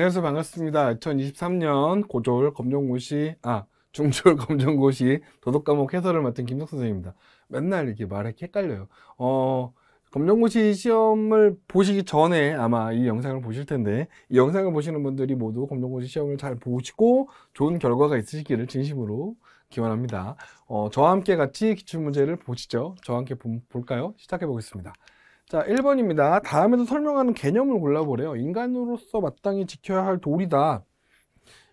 안녕하세요. 반갑습니다. 2023년 고졸 검정고시, 중졸 검정고시 도덕과목 해설을 맡은 김석 선생입니다. 맨날 이렇게 말하기 헷갈려요. 검정고시 시험을 보시기 전에 아마 이 영상을 보실 텐데, 이 영상을 보시는 분들이 모두 검정고시 시험을 잘 보시고 좋은 결과가 있으시기를 진심으로 기원합니다. 저와 함께 같이 기출문제를 보시죠. 저와 함께 볼까요? 시작해 보겠습니다. 자, 1번입니다. 다음에서 설명하는 개념을 골라보래요. 인간으로서 마땅히 지켜야 할 도리다.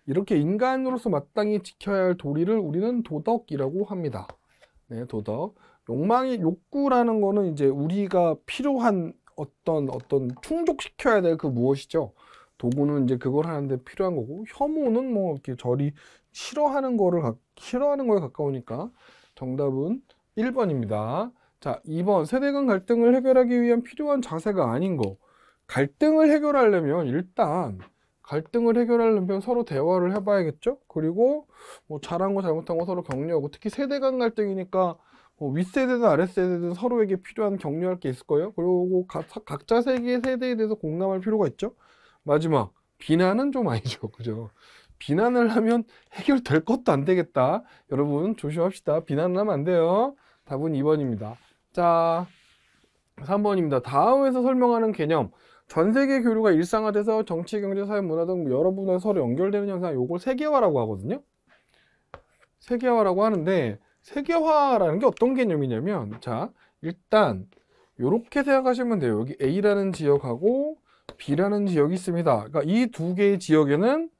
이렇게 인간으로서 마땅히 지켜야 할 도리를 우리는 도덕이라고 합니다. 네, 도덕. 욕구라는 거는 이제 우리가 필요한 어떤 충족시켜야 될 그 무엇이죠. 도구는 이제 그걸 하는데 필요한 거고, 혐오는 뭐 이렇게 저리 싫어하는 거에 가까우니까 정답은 1번입니다. 자, 2번. 세대 간 갈등을 해결하기 위한 필요한 자세가 아닌 거. 갈등을 해결하려면 서로 대화를 해봐야겠죠? 그리고 뭐 잘한 거 잘못한 거 서로 격려하고, 특히 세대 간 갈등이니까 뭐 윗세대든 아랫세대든 서로에게 필요한 격려할 게 있을 거예요. 그리고 각자 세계의 세대에 대해서 공감할 필요가 있죠. 마지막, 비난은 좀 아니죠. 그죠? 비난을 하면 해결될 것도 안 되겠다. 여러분 조심합시다. 비난을 하면 안 돼요. 답은 2번입니다. 자, 3번입니다. 다음에서 설명하는 개념. 전 세계 교류가 일상화돼서 정치, 경제, 사회, 문화 등 여러 분야에 서로 연결되는 현상, 요걸 세계화라고 하거든요. 세계화라고 하는데, 세계화라는 게 어떤 개념이냐면, 자, 일단 요렇게 생각하시면 돼요. 여기 A라는 지역하고 B라는 지역이 있습니다. 그러니까 이 두 개의 지역에는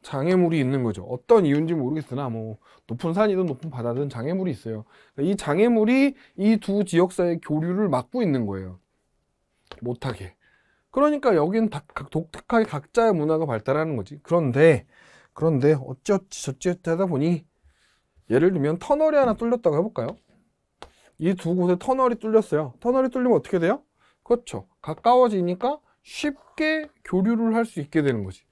장애물이 있는 거죠. 어떤 이유인지 모르겠으나 뭐 높은 산이든 높은 바다든 장애물이 있어요. 이 장애물이 이 두 지역 사이의 교류를 막고 있는 거예요. 못하게. 그러니까 여기는 독특하게 각자의 문화가 발달하는 거지. 그런데 어찌어찌 하다 보니, 예를 들면 터널이 하나 뚫렸다고 해볼까요? 이 두 곳에 터널이 뚫렸어요. 터널이 뚫리면 어떻게 돼요? 그렇죠. 가까워지니까 쉽게 교류를 할 수 있게 되는 거지.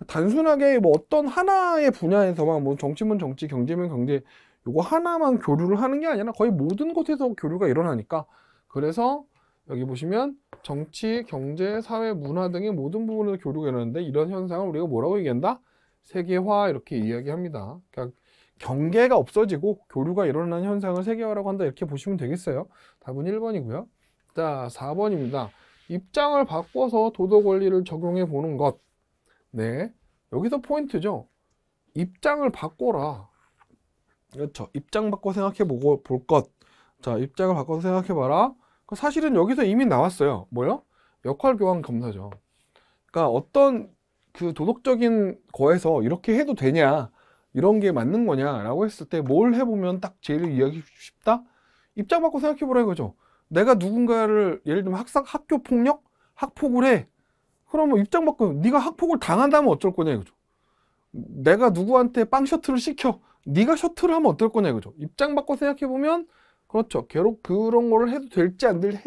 단순하게 뭐 어떤 하나의 분야에서만, 뭐 정치면 정치, 경제면 경제, 요거 하나만 교류를 하는 게 아니라 거의 모든 곳에서 교류가 일어나니까, 그래서 여기 보시면 정치, 경제, 사회, 문화 등의 모든 부분에서 교류가 일어나는데, 이런 현상을 우리가 뭐라고 얘기한다? 세계화, 이렇게 이야기합니다. 그러니까 경계가 없어지고 교류가 일어나는 현상을 세계화라고 한다, 이렇게 보시면 되겠어요. 답은 1번이고요. 자, 4번입니다. 입장을 바꿔서 도덕 원리를 적용해 보는 것. 네, 여기서 포인트죠. 입장을 바꿔라. 그렇죠. 입장 바꿔 생각해 보고 볼 것. 자, 입장을 바꿔서 생각해 봐라. 사실은 여기서 이미 나왔어요. 뭐요? 역할 교환 검사죠. 그러니까 어떤 그 도덕적인 거에서 이렇게 해도 되냐, 이런 게 맞는 거냐라고 했을 때 뭘 해보면 딱 제일 이해하기 쉽다? 입장 바꿔 생각해 보라 이거죠. 내가 누군가를 예를 들면 학교 폭력, 학폭을 해. 그러면 입장 바꿔, 네가 학폭을 당한다면 어쩔 거냐 이거죠. 내가 누구한테 빵 셔틀을 시켜, 네가 셔틀을 하면 어떨 거냐 이거죠. 입장 바꿔 생각해 보면, 그렇죠, 괴롭 그런 거를 해도 될지 안 될,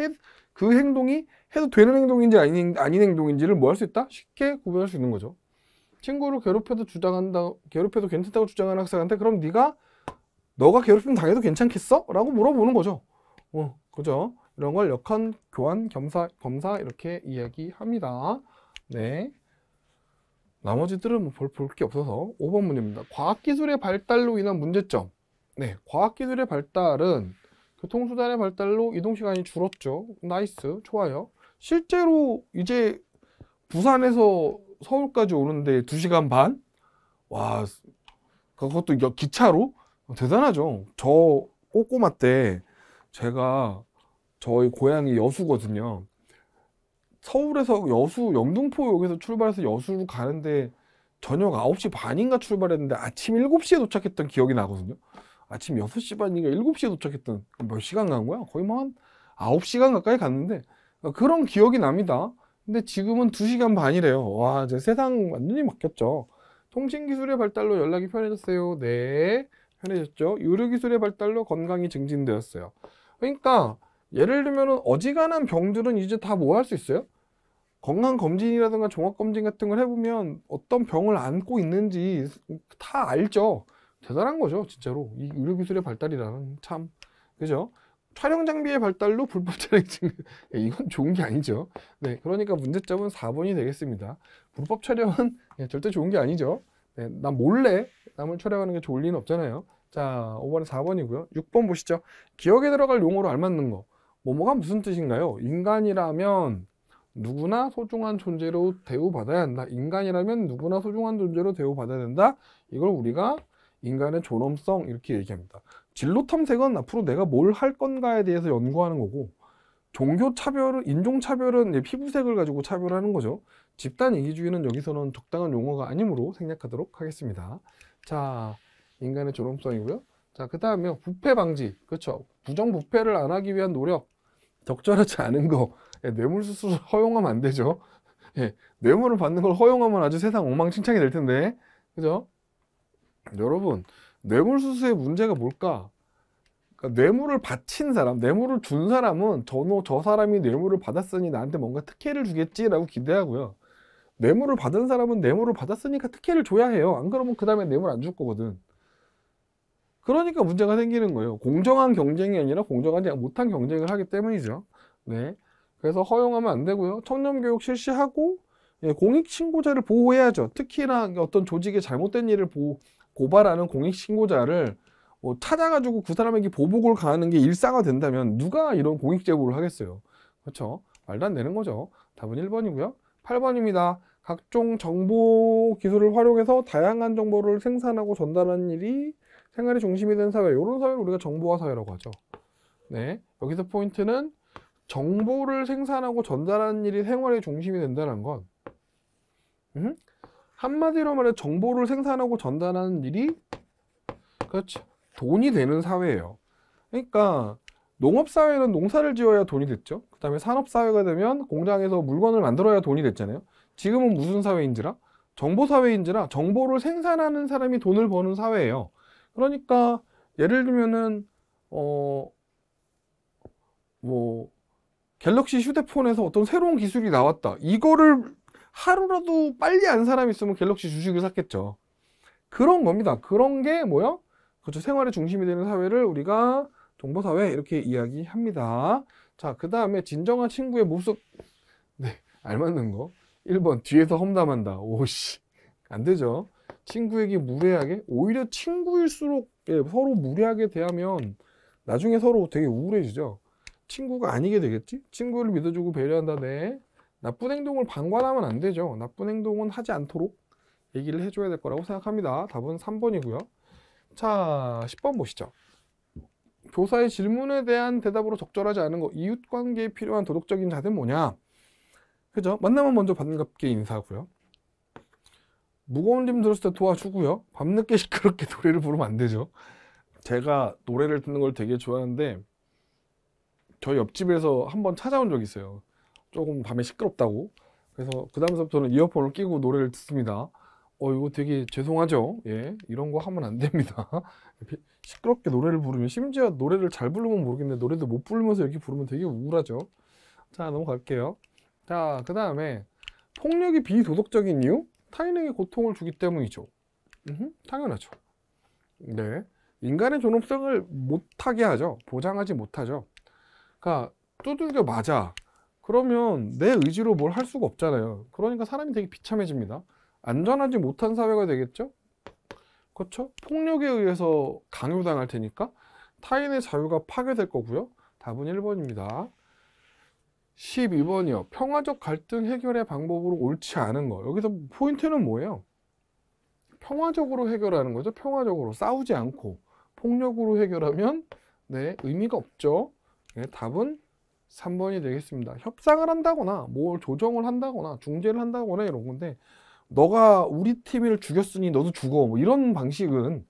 그 행동이 해도 되는 행동인지 아닌 행동인지를 뭐 할 수 있다? 쉽게 구별할 수 있는 거죠. 친구를 괴롭혀도 괜찮다고 주장하는 학생한테, 그럼 너가 괴롭힘 당해도 괜찮겠어? 라고 물어보는 거죠. 그죠? 이런 걸 역할 교환 검사 이렇게 이야기합니다. 네. 나머지들은 뭐 볼 게 없어서 5번 문제입니다. 과학기술의 발달로 인한 문제점. 네, 과학기술의 발달은 교통수단의 발달로 이동시간이 줄었죠. 나이스, 좋아요. 실제로 이제 부산에서 서울까지 오는데 2시간 반? 와, 그것도 기차로? 대단하죠. 저 꼬꼬마 때, 제가 저희 고향이 여수거든요. 서울에서 영등포역에서 출발해서 여수로 가는데 저녁 9시 반인가 출발했는데 아침 7시에 도착했던 기억이 나거든요. 아침 6시 반인가 7시에 도착했던, 몇 시간 간 거야? 거의 뭐 한 9시간 가까이 갔는데, 그런 기억이 납니다. 근데 지금은 2시간 반이래요. 와, 이제 세상 완전히 바뀌었죠. 통신기술의 발달로 연락이 편해졌어요. 네, 편해졌죠. 의료기술의 발달로 건강이 증진되었어요. 그러니까 예를 들면 어지간한 병들은 이제 다 뭐 할 수 있어요? 건강검진이라든가 종합검진 같은 걸 해보면 어떤 병을 안고 있는지 다 알죠. 대단한 거죠, 진짜로. 이 의료기술의 발달이라는, 참, 그죠? 촬영 장비의 발달로 불법 촬영 증가. 이건 좋은 게 아니죠. 네, 그러니까 문제점은 4번이 되겠습니다. 불법 촬영은 절대 좋은 게 아니죠. 네, 난 몰래 남을 촬영하는 게 좋을 리는 없잖아요. 자, 5번은 4번이고요. 6번 보시죠. 기억에 들어갈 용어로 알맞는 거. 뭐뭐가 무슨 뜻인가요? 인간이라면 누구나 소중한 존재로 대우받아야 한다. 인간이라면 누구나 소중한 존재로 대우받아야 된다. 이걸 우리가 인간의 존엄성 이렇게 얘기합니다. 진로 탐색은 앞으로 내가 뭘 할 건가에 대해서 연구하는 거고, 종교 차별은, 인종 차별은 피부색을 가지고 차별하는 거죠. 집단 이기주의는 여기서는 적당한 용어가 아니므로 생략하도록 하겠습니다. 자, 인간의 존엄성이고요. 자, 그 다음에 부패 방지. 그렇죠. 부정부패를 안 하기 위한 노력. 적절하지 않은 거. 뇌물수수를 허용하면 안 되죠. 예, 뇌물을 받는 걸 허용하면 아주 세상 엉망진창이 될 텐데. 그죠? 여러분, 뇌물수수의 문제가 뭘까? 그러니까 뇌물을 바친 사람, 뇌물을 준 사람은 저 사람이 뇌물을 받았으니 나한테 뭔가 특혜를 주겠지라고 기대하고요. 뇌물을 받은 사람은 뇌물을 받았으니까 특혜를 줘야 해요. 안 그러면 그 다음에 뇌물 안 줄 거거든. 그러니까 문제가 생기는 거예요. 공정한 경쟁이 아니라 공정하지 못한 경쟁을 하기 때문이죠. 네. 그래서 허용하면 안 되고요. 청렴교육 실시하고, 공익신고자를 보호해야죠. 특히나 어떤 조직의 잘못된 일을 고발하는 공익신고자를 찾아가지고 그 사람에게 보복을 가하는 게 일상화 된다면 누가 이런 공익제보를 하겠어요. 그렇죠? 말도 안 되는 거죠. 답은 1번이고요. 8번입니다. 각종 정보 기술을 활용해서 다양한 정보를 생산하고 전달하는 일이 생활의 중심이 된 사회. 이런 사회를 우리가 정보화 사회라고 하죠. 네, 여기서 포인트는 정보를 생산하고 전달하는 일이 생활의 중심이 된다는 건 한마디로 말해 정보를 생산하고 전달하는 일이 그렇죠. 돈이 되는 사회예요. 그러니까 농업사회는 농사를 지어야 돈이 됐죠. 그 다음에 산업사회가 되면 공장에서 물건을 만들어야 돈이 됐잖아요. 지금은 무슨 사회인지라? 정보사회인지라 정보를 생산하는 사람이 돈을 버는 사회예요. 그러니까 예를 들면은 갤럭시 휴대폰에서 어떤 새로운 기술이 나왔다. 이거를 하루라도 빨리 안 사람이 있으면 갤럭시 주식을 샀겠죠. 그런 겁니다. 그런 게 뭐야? 그렇죠. 생활의 중심이 되는 사회를 우리가 정보사회 이렇게 이야기합니다. 자, 그 다음에 진정한 친구의 모습. 네, 알맞는 거. 1번 뒤에서 험담한다. 오씨, 안 되죠. 친구에게 무례하게, 오히려 친구일수록 서로 무례하게 대하면 나중에 서로 되게 우울해지죠. 친구가 아니게 되겠지? 친구를 믿어주고 배려한다. 네. 나쁜 행동을 방관하면 안 되죠. 나쁜 행동은 하지 않도록 얘기를 해줘야 될 거라고 생각합니다. 답은 3번이고요. 자, 10번 보시죠. 교사의 질문에 대한 대답으로 적절하지 않은 거. 이웃관계에 필요한 도덕적인 자세는 뭐냐? 그죠? 만나면 먼저 반갑게 인사하고요. 무거운 짐 들었을 때 도와주고요. 밤늦게 시끄럽게 노래를 부르면 안 되죠. 제가 노래를 듣는 걸 되게 좋아하는데 저희 옆집에서 한번 찾아온 적이 있어요. 조금 밤에 시끄럽다고. 그래서 그 다음부터는 이어폰을 끼고 노래를 듣습니다. 이거 되게 죄송하죠? 예, 이런 거 하면 안 됩니다. 시끄럽게 노래를 부르면, 심지어 노래를 잘 부르면 모르겠는데 노래도 못 부르면서 이렇게 부르면 되게 우울하죠. 자, 넘어갈게요. 자, 그 다음에 폭력이 비도덕적인 이유? 타인에게 고통을 주기 때문이죠. 당연하죠. 네, 인간의 존엄성을 못하게 하죠. 보장하지 못하죠. 그러니까 두들겨 맞아. 그러면 내 의지로 뭘 할 수가 없잖아요. 그러니까 사람이 되게 비참해집니다. 안전하지 못한 사회가 되겠죠? 그렇죠? 폭력에 의해서 강요당할 테니까 타인의 자유가 파괴될 거고요. 답은 1번입니다. 12번이요. 평화적 갈등 해결의 방법으로 옳지 않은 거. 여기서 포인트는 뭐예요? 평화적으로 해결하는 거죠. 평화적으로 싸우지 않고 폭력으로 해결하면 네, 의미가 없죠. 네, 답은 3번이 되겠습니다. 협상을 한다거나 뭘 조정을 한다거나 중재를 한다거나 이런 건데, 너가 우리 팀을 죽였으니 너도 죽어, 뭐 이런 방식은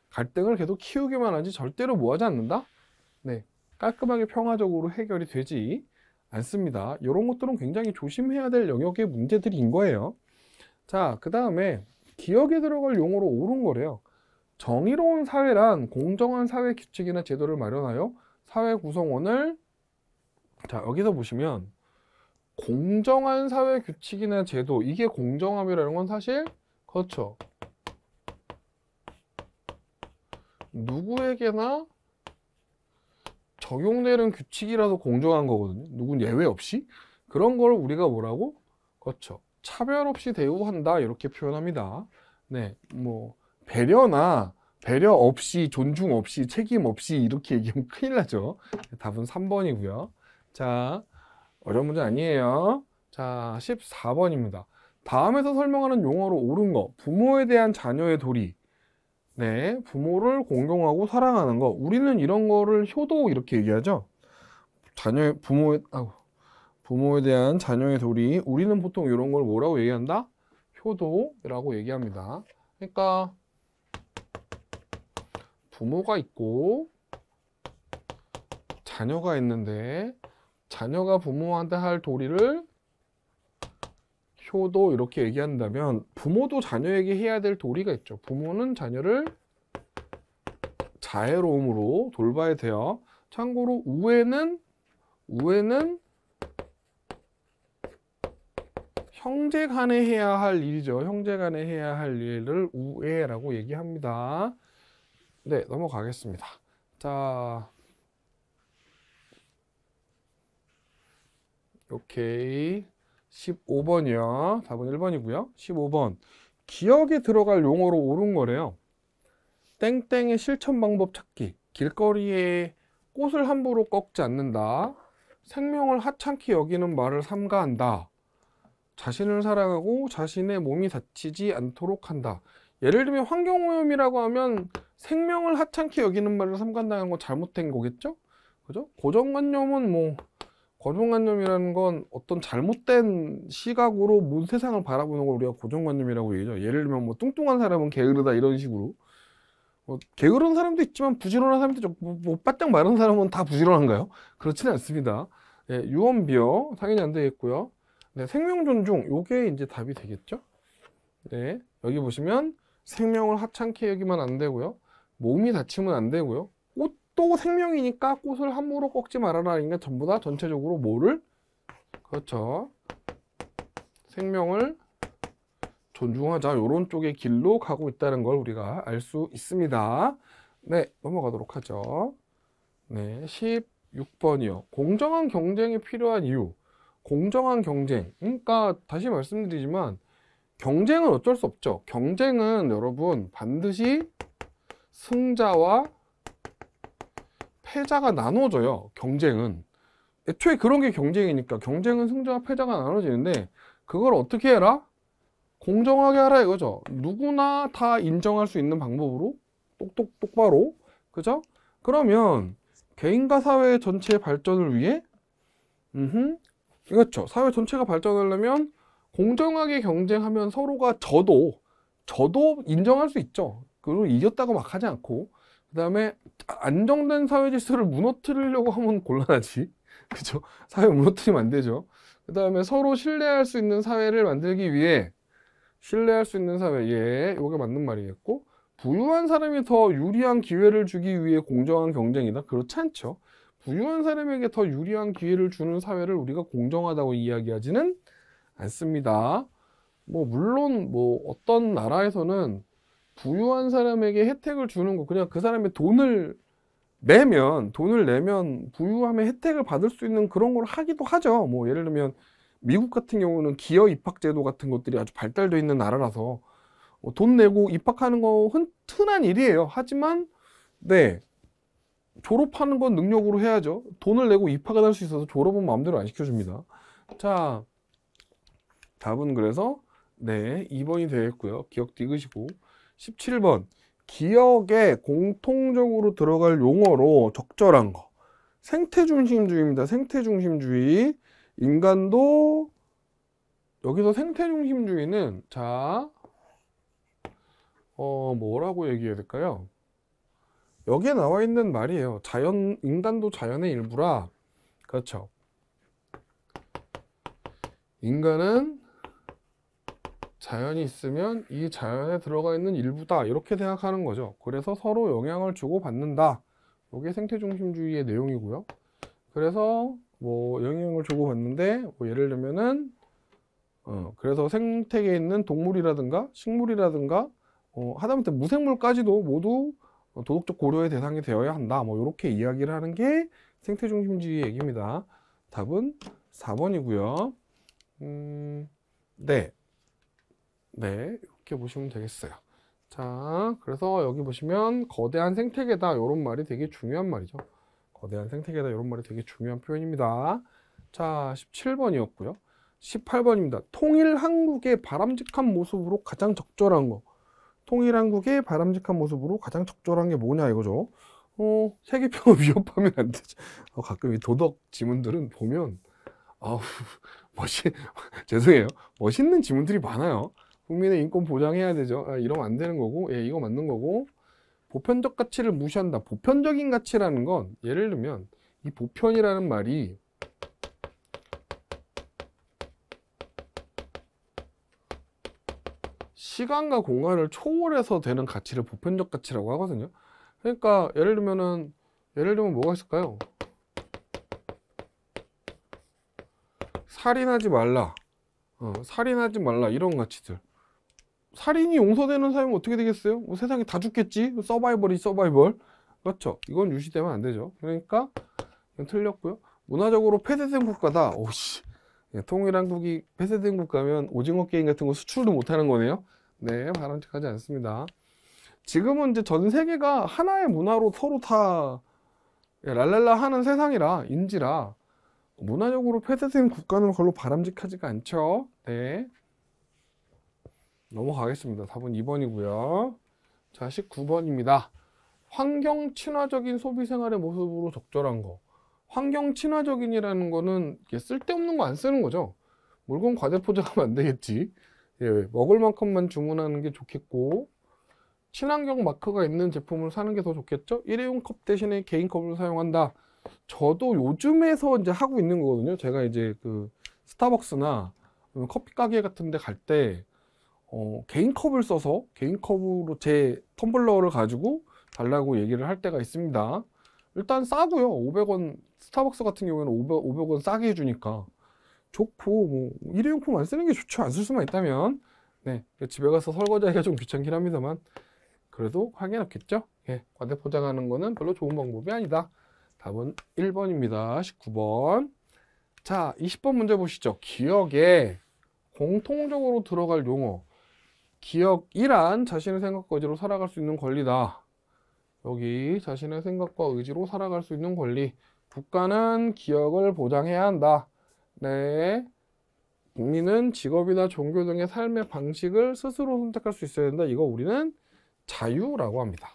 갈등을 계속 키우기만 하지 절대로 뭐 하지 않는다? 네, 깔끔하게 평화적으로 해결이 되지 않습니다. 이런 것들은 굉장히 조심해야 될 영역의 문제들인 거예요. 자, 그 다음에 기억에 들어갈 용어로 옳은 거래요. 정의로운 사회란 공정한 사회 규칙이나 제도를 마련하여 사회 구성원을, 자, 여기서 보시면 공정한 사회 규칙이나 제도, 이게 공정함이라는 건 사실 그렇죠. 누구에게나 적용되는 규칙이라서 공정한 거거든요. 누군 예외 없이. 그런 걸 우리가 뭐라고? 그렇죠. 차별 없이 대우한다 이렇게 표현합니다. 네, 뭐 배려 없이, 존중 없이, 책임 없이 이렇게 얘기하면 큰일 나죠. 답은 3번이고요. 자, 어려운 문제 아니에요. 자, 14번입니다. 다음에서 설명하는 용어로 옳은 거. 부모에 대한 자녀의 도리. 네, 부모를 공경하고 사랑하는 거. 우리는 이런 거를 효도 이렇게 얘기하죠. 부모에 대한 자녀의 도리. 우리는 보통 이런 걸 뭐라고 얘기한다? 효도라고 얘기합니다. 그러니까 부모가 있고 자녀가 있는데 자녀가 부모한테 할 도리를 효도 이렇게 얘기한다면 부모도 자녀에게 해야 될 도리가 있죠. 부모는 자녀를 자애로움으로 돌봐야 돼요. 참고로 우애는 형제간에 해야 할 일이죠. 형제간에 해야 할 일을 우애라고 얘기합니다. 네, 넘어가겠습니다. 자, 오케이. 15번이요. 답은 1번이고요. 15번. 기억에 들어갈 용어로 옳은 거래요. 땡땡의 실천 방법 찾기. 길거리에 꽃을 함부로 꺾지 않는다. 생명을 하찮게 여기는 말을 삼가한다. 자신을 사랑하고 자신의 몸이 다치지 않도록 한다. 예를 들면 환경오염이라고 하면 생명을 하찮게 여기는 말을 삼간다는 건 잘못된 거겠죠? 그죠? 고정관념이라는 건 어떤 잘못된 시각으로 문 세상을 바라보는 걸 우리가 고정관념이라고 얘기하죠. 예를 들면 뭐 뚱뚱한 사람은 게으르다 이런 식으로. 게으른 사람도 있지만 부지런한 사람도 있죠. 뭐 바짝 마른 사람은 다 부지런한가요? 그렇지는 않습니다. 예, 유언비어 당연히 안 되겠고요. 네, 생명 존중 요게 이제 답이 되겠죠? 네, 여기 보시면 생명을 하찮게 여기면 안 되고요. 몸이 다치면 안 되고요. 꽃도 생명이니까 꽃을 함부로 꺾지 말아라. 그러니까 전부 다 전체적으로 뭐를? 그렇죠. 생명을 존중하자. 요런 쪽의 길로 가고 있다는 걸 우리가 알 수 있습니다. 네, 넘어가도록 하죠. 네, 16번이요. 공정한 경쟁이 필요한 이유. 공정한 경쟁. 그러니까 다시 말씀드리지만 경쟁은 어쩔 수 없죠. 경쟁은 여러분 반드시 승자와 패자가 나눠져요. 경쟁은. 애초에 그런 게 경쟁이니까 경쟁은 승자와 패자가 나눠지는데 그걸 어떻게 해라? 공정하게 하라 이거죠. 누구나 다 인정할 수 있는 방법으로 똑바로. 그죠? 그러면 개인과 사회 전체의 발전을 위해 그렇죠. 사회 전체가 발전하려면 공정하게 경쟁하면 서로가 저도 인정할 수 있죠. 그리고 이겼다고 막 하지 않고 그 다음에 안정된 사회 질서를 무너뜨리려고 하면 곤란하지. 그죠? 사회 무너뜨리면 안 되죠. 그 다음에 서로 신뢰할 수 있는 사회를 만들기 위해 신뢰할 수 있는 사회, 예, 이게 맞는 말이겠고 부유한 사람이 더 유리한 기회를 주기 위해 공정한 경쟁이다. 그렇지 않죠. 부유한 사람에게 더 유리한 기회를 주는 사회를 우리가 공정하다고 이야기하지는 않습니다. 물론 어떤 나라에서는 부유한 사람에게 혜택을 주는 거 그냥 그 사람의 돈을 내면 부유함의 혜택을 받을 수 있는 그런 걸 하기도 하죠. 예를 들면 미국 같은 경우는 기여 입학 제도 같은 것들이 아주 발달되어 있는 나라라서 돈 내고 입학하는 거 흔한 일이에요. 하지만 네, 졸업하는 건 능력으로 해야죠. 돈을 내고 입학을 할 수 있어서 졸업은 마음대로 안 시켜줍니다. 자, 답은 그래서 네, 2번이 되겠고요. 기억 띄으시고 17번 기억에 공통적으로 들어갈 용어로 적절한 거. 생태중심주의입니다. 생태중심주의. 인간도 여기서 생태중심주의는 자 뭐라고 얘기해야 될까요? 여기에 나와 있는 말이에요. 인간도 자연의 일부라. 그렇죠. 인간은 자연이 있으면 이 자연에 들어가 있는 일부다. 이렇게 생각하는 거죠. 그래서 서로 영향을 주고 받는다. 이게 생태중심주의의 내용이고요. 그래서 영향을 주고 받는데 예를 들면은 그래서 생태계에 있는 동물이라든가 식물이라든가 하다못해 무생물까지도 모두 도덕적 고려의 대상이 되어야 한다. 이렇게 이야기를 하는 게 생태 중심주의 얘기입니다. 답은 4번이고요. 네. 네, 이렇게 보시면 되겠어요. 자, 그래서 여기 보시면 거대한 생태계다 이런 말이 되게 중요한 말이죠. 거대한 생태계다 이런 말이 되게 중요한 표현입니다. 자, 17번이었고요. 18번입니다. 통일 한국의 바람직한 모습으로 가장 적절한 거. 통일 한국의 바람직한 모습으로 가장 적절한 게 뭐냐 이거죠. 세계평화 위협하면 안 되죠. 가끔 이 도덕 지문들은 보면 죄송해요. 멋있는 지문들이 많아요. 국민의 인권 보장해야 되죠. 이러면 안 되는 거고, 예, 이거 맞는 거고. 보편적 가치를 무시한다. 보편적인 가치라는 건 예를 들면 이 보편이라는 말이 시간과 공간을 초월해서 되는 가치를 보편적 가치라고 하거든요. 그러니까 예를 들면 뭐가 있을까요? 살인하지 말라. 살인하지 말라. 이런 가치들. 살인이 용서되는 사회면 어떻게 되겠어요? 뭐 세상에 다 죽겠지? 서바이벌이 서바이벌. 그렇죠? 이건 유시되면 안 되죠. 그러니까 이건 틀렸고요. 문화적으로 폐쇄된 국가다. 오씨. 통일한국이 폐쇄된 국가면 오징어 게임 같은 거 수출도 못하는 거네요. 네, 바람직하지 않습니다. 지금은 이제 전 세계가 하나의 문화로 서로 다 랄랄라 하는 세상이라 인지라 문화적으로 폐쇄된 국가는 별로 바람직하지가 않죠. 네. 넘어가겠습니다. 답은 2번이고요. 자, 19번입니다. 환경 친화적인 소비 생활의 모습으로 적절한 거. 환경 친화적인이라는 거는 쓸데없는 거 안 쓰는 거죠. 물건 과대 포장하면 안 되겠지. 예, 먹을 만큼만 주문하는 게 좋겠고, 친환경 마크가 있는 제품을 사는 게 더 좋겠죠. 일회용 컵 대신에 개인 컵을 사용한다. 저도 요즘에서 이제 하고 있는 거거든요. 제가 이제 그 스타벅스나 커피 가게 같은 데 갈 때 개인 컵을 써서 개인 컵으로 제 텀블러를 가지고 달라고 얘기를 할 때가 있습니다. 일단 싸고요. 500원, 스타벅스 같은 경우에는 500원 싸게 해주니까 좋고, 뭐 일회용품 안 쓰는 게 좋죠. 안 쓸 수만 있다면. 네, 집에 가서 설거지하기가 좀 귀찮긴 합니다만 그래도 확인했겠죠. 예, 과대 포장하는 거는 별로 좋은 방법이 아니다. 답은 1번입니다. 19번. 자, 20번 문제 보시죠. 기억에 공통적으로 들어갈 용어. 기억이란 자신의 생각과 의지로 살아갈 수 있는 권리다. 여기 자신의 생각과 의지로 살아갈 수 있는 권리. 국가는 기억을 보장해야 한다. 네. 국민은 직업이나 종교 등의 삶의 방식을 스스로 선택할 수 있어야 된다. 이거 우리는 자유라고 합니다.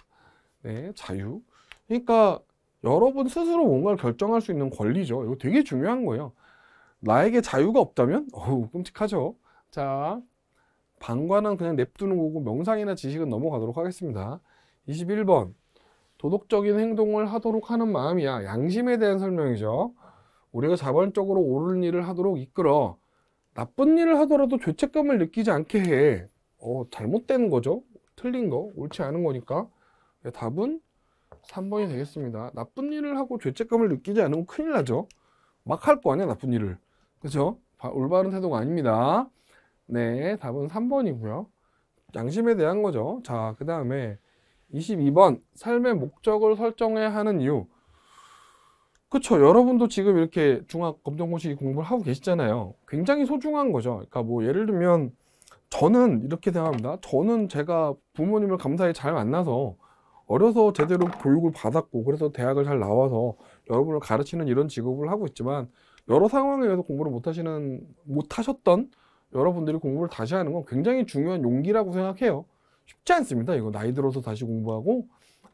네, 자유. 그러니까 여러분 스스로 뭔가를 결정할 수 있는 권리죠. 이거 되게 중요한 거예요. 나에게 자유가 없다면? 어우, 끔찍하죠. 자, 방관은 그냥 냅두는 거고 명상이나 지식은 넘어가도록 하겠습니다. 21번. 도덕적인 행동을 하도록 하는 마음이야. 양심에 대한 설명이죠. 우리가 자발적으로 옳은 일을 하도록 이끌어. 나쁜 일을 하더라도 죄책감을 느끼지 않게 해. 잘못된 거죠. 틀린 거, 옳지 않은 거니까. 네, 답은 3번이 되겠습니다. 나쁜 일을 하고 죄책감을 느끼지 않으면 큰일 나죠. 막 할 거 아니야, 나쁜 일을. 그죠? 올바른 태도가 아닙니다. 네, 답은 3번이고요. 양심에 대한 거죠. 자, 그 다음에 22번. 삶의 목적을 설정해야 하는 이유. 그쵸. 여러분도 지금 이렇게 중학검정고시 공부를 하고 계시잖아요. 굉장히 소중한 거죠. 그러니까 뭐 예를 들면 저는 이렇게 생각합니다. 저는 제가 부모님을 감사히 잘 만나서 어려서 제대로 교육을 받았고 그래서 대학을 잘 나와서 여러분을 가르치는 이런 직업을 하고 있지만 여러 상황에 의해서 공부를 못하셨던 여러분들이 공부를 다시 하는 건 굉장히 중요한 용기라고 생각해요. 쉽지 않습니다. 이거 나이 들어서 다시 공부하고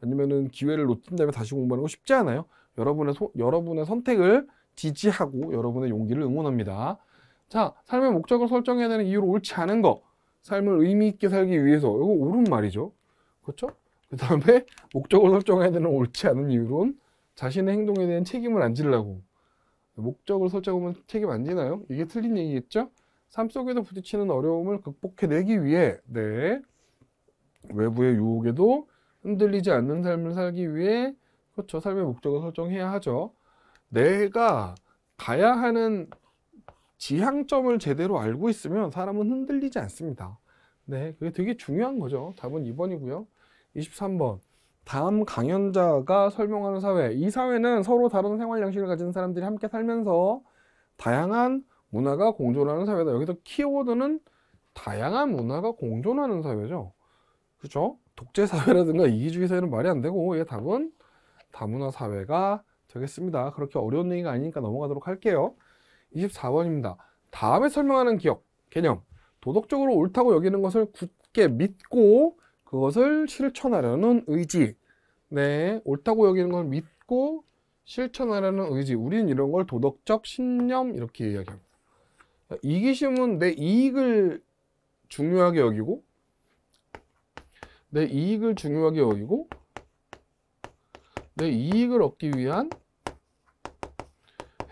아니면은 기회를 놓친 다음에 다시 공부하는 거 쉽지 않아요. 여러분의 선택을 지지하고 여러분의 용기를 응원합니다. 자, 삶의 목적을 설정해야 되는 이유로 옳지 않은 거. 삶을 의미 있게 살기 위해서. 이거 옳은 말이죠. 그렇죠? 그 다음에 목적을 설정해야 되는 옳지 않은 이유로는 자신의 행동에 대한 책임을 안 지려고. 목적을 설정하면 책임 안 지나요? 이게 틀린 얘기겠죠? 삶 속에서 부딪히는 어려움을 극복해내기 위해 네, 외부의 유혹에도 흔들리지 않는 삶을 살기 위해 그렇죠. 삶의 목적을 설정해야 하죠. 내가 가야 하는 지향점을 제대로 알고 있으면 사람은 흔들리지 않습니다. 네, 그게 되게 중요한 거죠. 답은 2번이고요. 23번. 다음 강연자가 설명하는 사회, 이 사회는 서로 다른 생활 양식을 가진 사람들이 함께 살면서 다양한 문화가 공존하는 사회다. 여기서 키워드는 다양한 문화가 공존하는 사회죠. 그렇죠? 독재 사회라든가 이기주의 사회는 말이 안 되고, 얘 답은 다문화 사회가 되겠습니다. 그렇게 어려운 얘기가 아니니까 넘어가도록 할게요. 24번입니다. 다음에 설명하는 기억, 개념. 도덕적으로 옳다고 여기는 것을 굳게 믿고 그것을 실천하려는 의지. 네, 옳다고 여기는 걸 믿고 실천하려는 의지. 우리는 이런 걸 도덕적 신념 이렇게 이야기합니다. 이기심은 내 이익을 중요하게 여기고, 내 이익을 중요하게 여기고, 내 이익을 얻기 위한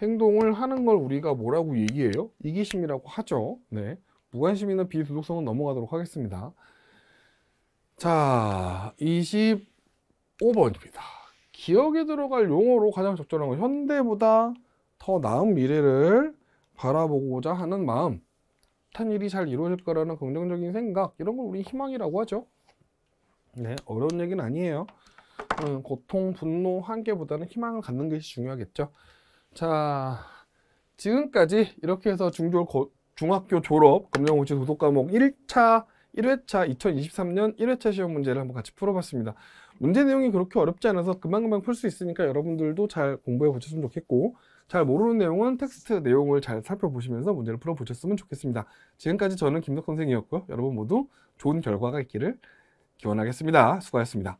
행동을 하는 걸 우리가 뭐라고 얘기해요? 이기심이라고 하죠. 네, 무관심이나 비도덕성은 넘어가도록 하겠습니다. 자, 25번입니다. 기억에 들어갈 용어로 가장 적절한 건 현대보다 더 나은 미래를 바라보고자 하는 마음, 한 일이 잘 이루어질 거라는 긍정적인 생각, 이런 걸 우리 희망이라고 하죠. 네, 어려운 얘기는 아니에요. 고통, 분노, 한계보다는 희망을 갖는 것이 중요하겠죠. 자, 지금까지 이렇게 해서 중학교 졸업 검정고시 도덕 과목 1회차 2023년 1회차 시험 문제를 한번 같이 풀어봤습니다. 문제 내용이 그렇게 어렵지 않아서 금방금방 풀 수 있으니까 여러분들도 잘 공부해 보셨으면 좋겠고, 잘 모르는 내용은 텍스트 내용을 잘 살펴보시면서 문제를 풀어보셨으면 좋겠습니다. 지금까지 저는 김덕 선생이었고요. 여러분 모두 좋은 결과가 있기를 기원하겠습니다. 수고하셨습니다.